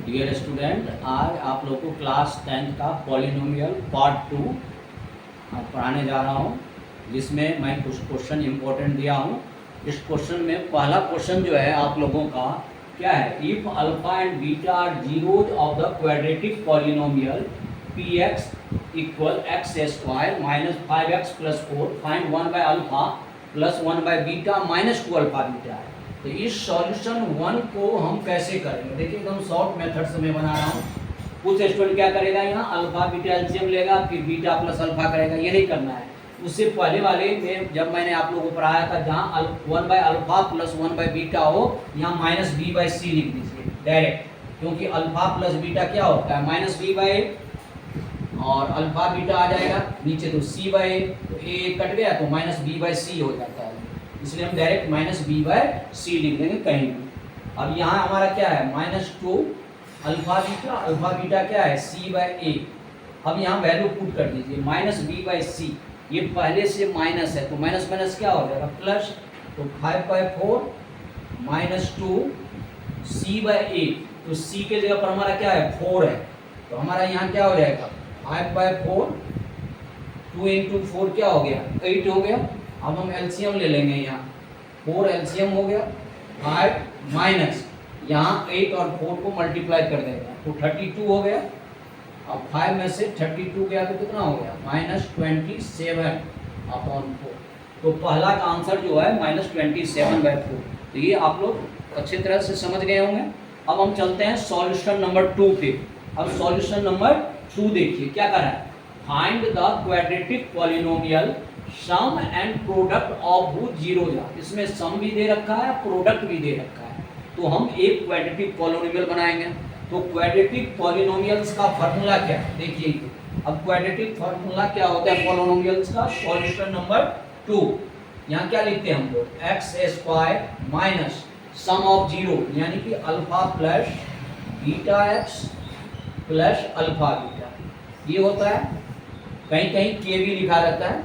Dear student, आज आप लोग को क्लास 10 का पॉलिनोमियल पार्ट 2 पढ़ाने जा रहा हूँ, जिसमें मैं कुछ क्वेश्चन इम्पोर्टेंट दिया हूँ। इस क्वेश्चन में पहला क्वेश्चन जो है आप लोगों का क्या है, if alpha and beta are zeros of the quadratic polynomial p x equal x square minus 5x plus 4 find 1 by alpha plus 1 by beta minus 2 alpha beta है। तो इस सॉल्यूशन 1 को हम कैसे करेंगे, देखिए एकदम शॉर्ट मेथड से मैं बना रहा हूँ। कुछ स्टूडेंट क्या करेगा, यहाँ अल्फा बीटा एलसीएम लेगा, फिर बीटा प्लस अल्फा करेगा, ये नहीं करना है। उससे पहले वाले में जब मैंने आप लोगों को पढ़ाया था, जहाँ 1 by alpha plus 1 by beta हो, यहाँ माइनस बी बाई सी लिख दीजिए डायरेक्ट, क्योंकि अल्फा प्लस बीटा क्या होता है, माइनस बी बाई, और अल्फा बीटा आ जाएगा नीचे तो सी बाई ए, तो ए कट गया तो माइनस बी बाई सी हो जाता है, इसलिए हम डायरेक्ट माइनस बी बाई सी लिख देंगे कहीं भी। अब यहाँ हमारा क्या है, माइनस 2 अल्फा बीटा क्या है, सी बाई ए। अब यहाँ वैल्यू पुट कर दीजिए, माइनस बी बाई सी, ये पहले से माइनस है तो माइनस माइनस क्या हो जाएगा प्लस, तो 5/4 माइनस 2 सी बाई ए, तो सी के जगह पर हमारा क्या है 4 है, तो हमारा यहाँ क्या हो जाएगा 5/4, 2 इंटू 4 क्या हो गया 8 हो गया। अब हम एलसीएम ले लेंगे, यहाँ 4 एलसीएम हो गया, 5 माइनस यहाँ 8 और 4 को मल्टीप्लाई कर देगा तो 32 हो गया। अब 5 में से 32 गया तो कितना हो गया माइनस 27/4। तो पहला का आंसर जो है माइनस 27/4। तो ये आप लोग अच्छी तरह से समझ गए होंगे। अब हम चलते हैं सॉल्यूशन नंबर 2 पे। अब सॉल्यूशन नंबर 2 देखिए क्या कर रहा है, find the quadratic polynomial sum and product of whose zeros are. इसमें सम भी दे रखा है, प्रोडक्ट भी दे रखा है, तो हम एक क्वाड्रेटिक पॉलिनोमियल बनाएंगे। तो क्वाड्रेटिक पॉलिनोमियल्स का फार्मूला क्या है देखिए। अब क्वाड्रेटिक फार्मूला क्या होता है पॉलिनोमियल्स का, सॉल्यूशन नंबर 2। यहाँ क्या लिखते हैं हम लोग, x square minus sum of zero, यानी कि alpha plus beta x plus alpha beta, ये होता है। कहीं कहीं के भी लिखा रहता है,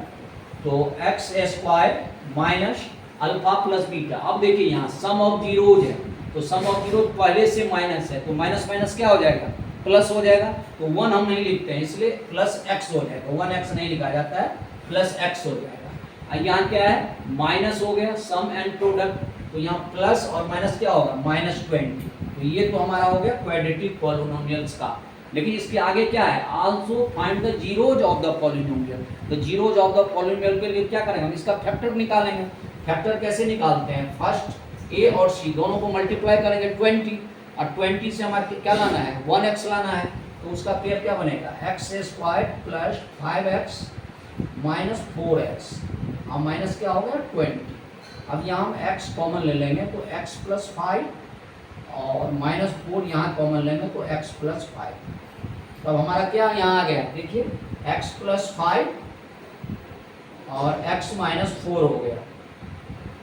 तो x square minus alpha plus beta. अब देखिए यहाँ सम ऑफ जीरोज है, तो सम ऑफ जीरो पहले से माइनस है, तो माइनस माइनस क्या हो जाएगा प्लस हो जाएगा, तो 1 हम नहीं लिखते हैं इसलिए प्लस एक्स हो जाएगा, 1x नहीं लिखा जाता है, प्लस एक्स हो जाएगा। यहाँ क्या है माइनस हो गया सम एंड प्रोडक्ट, तो यहाँ प्लस और माइनस क्या होगा माइनस 20। तो ये तो हमारा हो गया क्वाड्रेटिक पॉलिनोमियल्स का। लेकिन इसके आगे क्या है, also find the zeros of the polynomial. तो जीरोज ऑफ द पॉलिनोमियल के लिए क्या करेंगे, हम इसका फैक्टर निकालेंगे। फैक्टर कैसे निकालते हैं, फर्स्ट ए और सी दोनों को मल्टीप्लाई करेंगे 20, और 20 से हमारे क्या लाना है 1x लाना है, तो उसका पेयर क्या बनेगा x square plus 5x minus 4x, अब माइनस क्या हो गया 20। अब यहाँ हम x कॉमन ले लेंगे तो x प्लस 5 और माइनस 4 यहाँ कॉमन लेंगे तो x प्लस 5। तब हमारा क्या यहाँ आ गया देखिए x प्लस 5 और x माइनस 4 हो गया।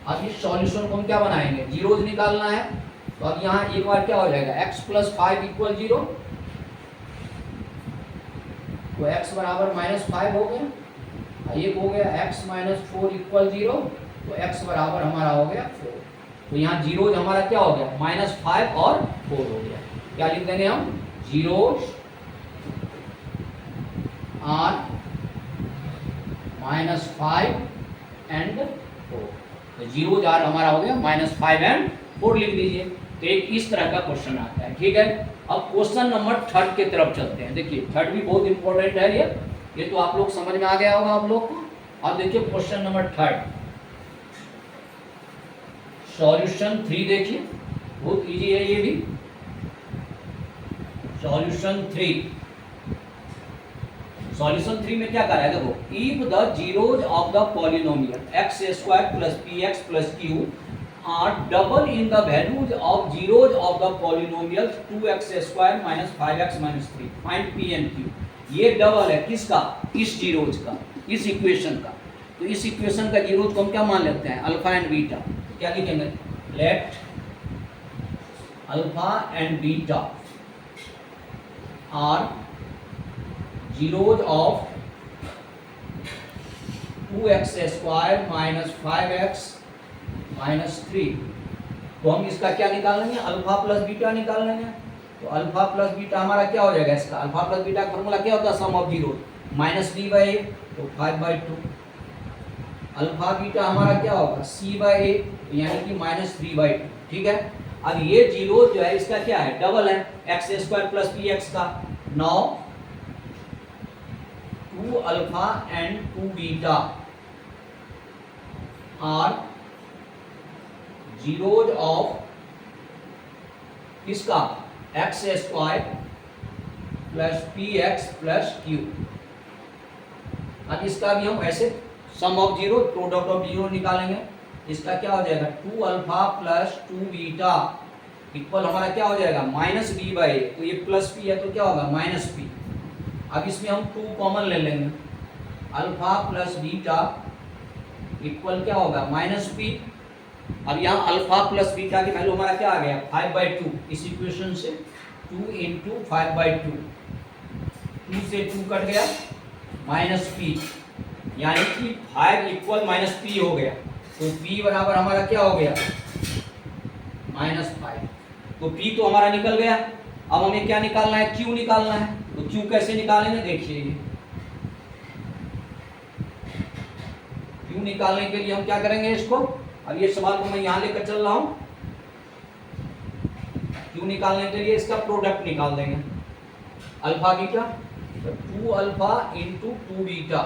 अब इस सॉल्यूशन को हम क्या बनाएंगे, जीरोज निकालना है, तो अब यहाँ एक बार क्या हो जाएगा x प्लस 5 इक्वल 0, तो x बराबर माइनस 5 हो गया। एक हो गया x माइनस 4 इक्वल 0, तो x बराबर हमारा हो गया 4। तो यहाँ जीरोज हमारा क्या हो गया माइनस 5 और 4 हो गया। क्या लिख देंगे हम, जीरोज आर माइनस 5 एंड 4। तो जीरोज आर हमारा हो गया माइनस 5 एंड 4 लिख दीजिए। तो एक इस तरह का क्वेश्चन आता है, ठीक है। अब क्वेश्चन नंबर 3 की तरफ चलते हैं। देखिए 3 भी बहुत इंपॉर्टेंट है, ये तो आप लोग समझ में आ गया होगा आप लोग को। अब देखिए क्वेश्चन नंबर 3, सॉल्यूशन 3 देखिए, बहुत इजी है ये भी। सॉल्यूशन 3 में क्या करा है देखो, if the zeros of the polynomial x square plus p x plus Q R double in the values of zeros of the polynomial 2x square minus 5x minus 3, find P and Q. ये double है किसका, इस zeros का, इस equation का। तो इस equation का जीरोज को हम क्या मान लेते हैं अल्फा एंड बीटा। क्या लिखेंगे, let alpha and beta are zeros of 2x square minus 5x minus 3। तो हम इसका क्या निकाल लेंगे, अल्फा प्लस बीटा निकाल लेंगे। तो अल्फा प्लस बीटा हमारा क्या हो जाएगा, इसका अल्फा प्लस बीटा का फॉर्मूला क्या होता है, sum of zero minus D by A, तो 5/2। अल्फा बीटा हमारा क्या होगा, सी बाई ए, यानी कि -3/2। ठीक है, अब ये जीरो जो है इसका क्या है, डबल है, x square plus p x का। Now 2 alpha and 2 beta are zeros of किसका, x square plus p x plus q. अब इसका भी हम ऐसे sum of zero product of zero निकालेंगे। इसका क्या हो जाएगा, 2 अल्फा प्लस 2 बीटा इक्वल हमारा क्या हो जाएगा, माइनस बी बाई, तो ये प्लस पी है तो क्या होगा माइनस पी। अब इसमें हम 2 कॉमन ले लेंगे, अल्फा प्लस बीटा इक्वल क्या होगा माइनस पी। अब यहाँ अल्फा प्लस बीटा की वैल्यू हमारा क्या आ गया, 5/2। इस इक्वेशन से 2 × 5/2, 2 से 2 कट गया, माइनस पी, यानी कि 5 इक्वल माइनस पी हो गया। तो p बराबर हमारा क्या हो गया, -5। तो p तो हमारा निकल गया। अब हमें क्या निकालना है, q निकालना है। तो q कैसे निकालेंगे, देखिए q निकालने के लिए हम क्या करेंगे इसको, अब ये सवाल को मैं यहाँ लेकर चल रहा हूँ। q निकालने के लिए इसका प्रोडक्ट निकाल देंगे, अल्फा बीटा, तो 2 अल्फा इंटू 2 बीटा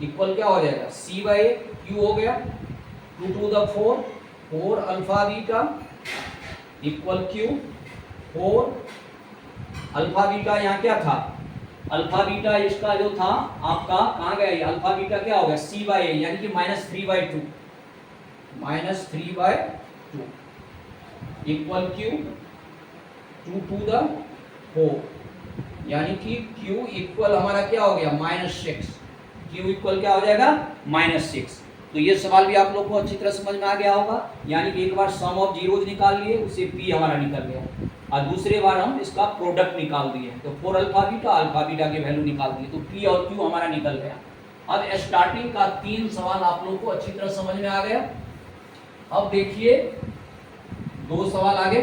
इक्वल क्या हो जाएगा, c बाई ए, क्यू हो गया 2 to the 4, 4 alpha beta equal Q, 4 alpha beta यहाँ क्या था, अल्फा बीटा इसका जो था आपका कहाँ गया, ये अल्फा बीटा क्या हो गया, c बाई ए, यानी कि -3/2, -3/2 इक्वल क्यू 2 to the 4, यानी कि q इक्वल हमारा क्या हो गया -6, q इक्वल क्या हो जाएगा -6। तो ये सवाल भी आप लोग को अच्छी तरह समझ में आ गया होगा। यानी कि एक बार सम ऑफ जीरोज निकाल लिए, उसे p हमारा निकल गया, और दूसरे बार हम इसका प्रोडक्ट निकाल दिए, तो 4 अल्फा बीटा की वैल्यू निकाल दिए, तो p और q हमारा निकल गया। अब स्टार्टिंग का 3 सवाल आप लोग को अच्छी तरह समझ में आ गया। अब देखिए 2 सवाल आगे,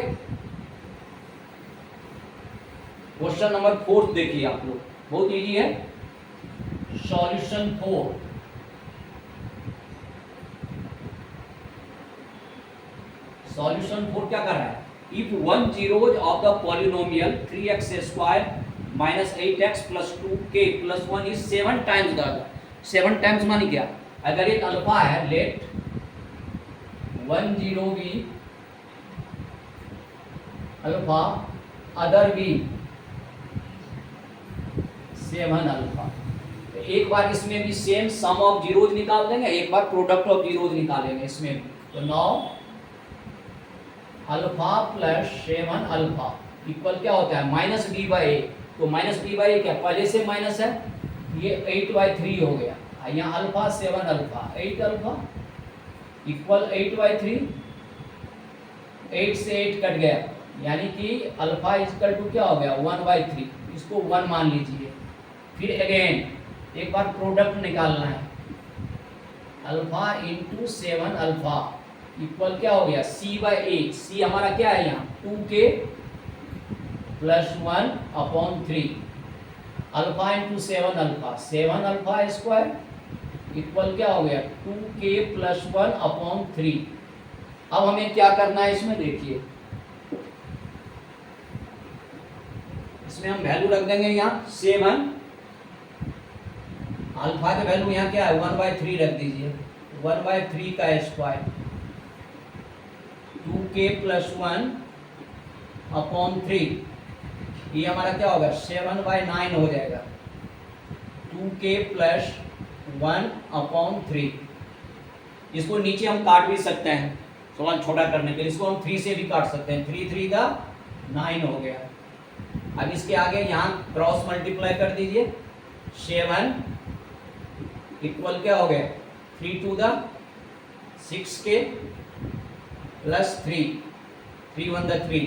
क्वेश्चन नंबर 4 देखिए आप लोग, बहुत इजी है। सॉल्यूशन 4, सॉल्यूशन 4 क्या कर रहा है, if 1 zeros of the polynomial 3x² -8x + 2k + 1 is 7 times the other। 7 times मानी क्या, अगर एक अल्फा है, लेट 1 0 भी अल्फा, अदर भी 7 अल्फा, तो एक बार इसमें भी सेम सम ऑफ जीरोज निकाल देंगे, एक बार प्रोडक्ट ऑफ जीरोज निकालेंगे इसमें भी। तो 9 अल्फा प्लस 7 अल्फा इक्वल क्या होता है -b बाई ए। तो -b बाई ए क्या, पहले से माइनस है, ये 8/3 हो गया। यहाँ अल्फा 7 अल्फा 8 अल्फा इक्वल 8/3, 8 से 8 कट गया, यानी कि अल्फा इक्वल टू क्या हो गया 1/3, इसको 1 मान लीजिए। फिर अगेन एक बार प्रोडक्ट निकालना है, अल्फा इंटू 7 अल्फा इक्वल क्या हो गया c बाई ए। c हमारा क्या है यहाँ 2k + 1/3, alpha into 7 alpha 7 alpha square equal क्या हो गया 2k + 1/3। अब हमें क्या करना है इसमें, देखिए इसमें हम वैल्यू रख देंगे यहाँ 7, अल्फा की वैल्यू यहाँ क्या है 1/3 रख दीजिए, 1/3 का स्क्वायर 2k + 1/3, ये हमारा क्या होगा 7/9 हो जाएगा, 2k + 1/3। इसको नीचे हम काट भी सकते हैं, सवाल छोटा करने के लिए इसको हम 3 से भी काट सकते हैं, 3 3 का 9 हो गया। अब इसके आगे यहाँ क्रॉस मल्टीप्लाई कर दीजिए, 7 इक्वल क्या हो गया 3 to the 6k + 3, 3 1 the 3।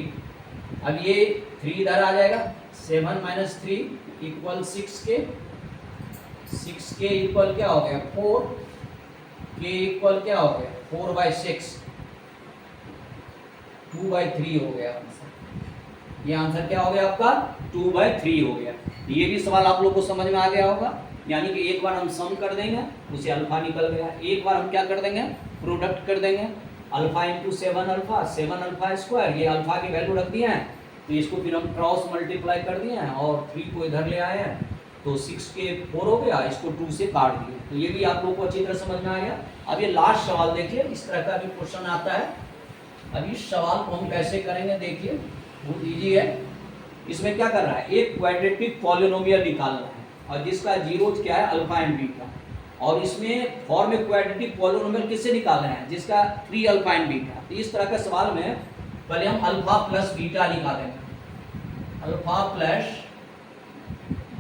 अब ये 3 इधर आ जाएगा, 7 - 3 इक्वल 6k, 6k इक्वल क्या हो गया 4, k इक्वल क्या हो गया 4/6, 2/3 हो गया आंसर। ये आंसर क्या हो गया आपका 2/3 हो गया। ये भी सवाल आप लोग को समझ में आ गया होगा। यानी कि एक बार हम सम कर देंगे, उसे अल्फा निकल गया। एक बार हम क्या कर देंगे, प्रोडक्ट कर देंगे, alpha into 7 alpha, 7 alpha square, ये अल्फा की वैल्यू रख दिए हैं, तो इसको फिर हम क्रॉस मल्टीप्लाई कर दिए हैं और 3 को इधर ले आए हैं, तो 6 के 4 हो गया, इसको 2 से काट दिए। तो ये भी आप लोग को अच्छी तरह समझ में आ गया। अब ये लास्ट सवाल देखिए, इस तरह का भी क्वेश्चन आता है। अब इस सवाल को हम कैसे करेंगे देखिए, बहुत ईजी है। इसमें क्या कर रहा है, एक क्वाड्रेटिक पॉलिनोमियल निकालना है और जिसका जीरो क्या है अल्फा एंड बीटा, और इसमें फॉर्म में क्वाड्रेटिक पॉलिनोमियल किससे निकालना है, जिसका 3 अल्फा एंड बीटा। तो इस तरह के सवाल में पहले हम अल्फा प्लस बीटा निकालेंगे। अल्फा प्लस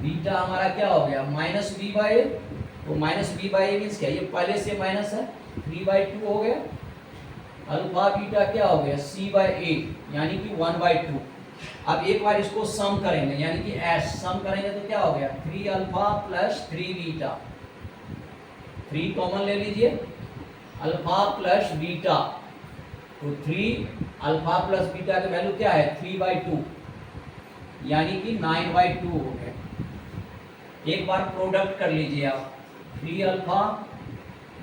बीटा हमारा क्या हो गया माइनस बी बाई ए, तो minus B by A means क्या, ये पहले से माइनस है, 3/2 हो गया। अल्फा बीटा क्या हो गया c/a यानी कि 1/2। अब एक बार इसको सम करेंगे, यानी कि एस सम करेंगे तो क्या हो गया 3 अल्फा प्लस 3 बीटा, 3 कॉमन ले लीजिए, अल्फा प्लस बीटा, तो 3 अल्फा प्लस बीटा की वैल्यू क्या है 3/2 यानी कि 9/2 हो गया। एक बार प्रोडक्ट कर लीजिए आप, 3 अल्फा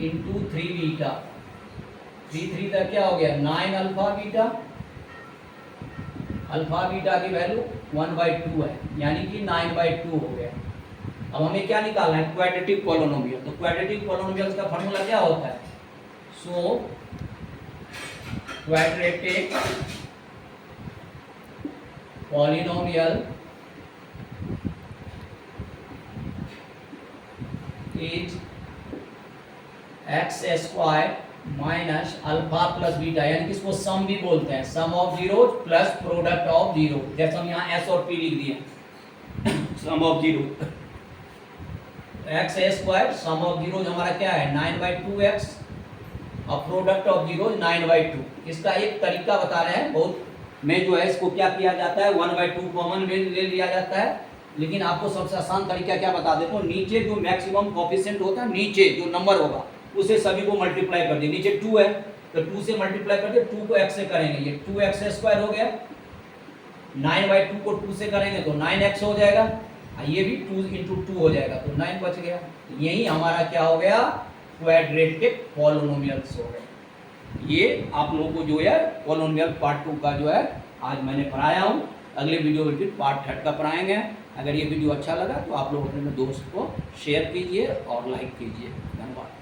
इंटू 3 बीटा, 3 तक क्या हो गया 9 अल्फा बीटा, अल्फा बीटा की वैल्यू 1/2 है यानी कि 9/2 हो गया। अब हमें क्या निकालना है क्वाड्रेटिक पॉलिनोमियल। तो क्वाड्रेटिक पॉलिनोमियल का फॉर्मूला क्या होता है, so quadratic polynomial is x square minus alpha plus beta, यानी कि इसको सम भी बोलते हैं, sum of zero plus product of zero, जैसे हम यहाँ एस और पी लिख दिए sum of zero, x square sum of zero हमारा क्या है 9/2x और प्रोडक्ट ऑफ जीरो 9/2। इसका एक तरीका बता रहे हैं, बहुत में जो है इसको क्या किया जाता है 1/2 कॉमन ले लिया जाता है, लेकिन आपको सबसे आसान तरीका क्या बता देता हूँ, नीचे जो मैक्सिमम कोफिशिएंट होता है, नीचे जो नंबर होगा उसे सभी को मल्टीप्लाई कर दिए। नीचे 2 है तो 2 से मल्टीप्लाई कर दिए, 2 को x से करेंगे, ये 2x स्क्वायर हो गया, 9/2 को 2 से करेंगे तो 9x हो जाएगा, ये भी 2 इंटू 2 हो जाएगा, तो 9 बच गया। यही हमारा क्या हो गया क्वाड्रेटिक पॉलिनोमियल्स हो गए। ये आप लोगों को जो है पॉलिनोमियल पार्ट 2 का जो है आज मैंने पढ़ाया हूँ। अगले वीडियो में फिर पार्ट 3 का पढ़ाएंगे। अगर ये वीडियो अच्छा लगा तो आप लोग अपने दोस्त को शेयर कीजिए और लाइक कीजिए। धन्यवाद।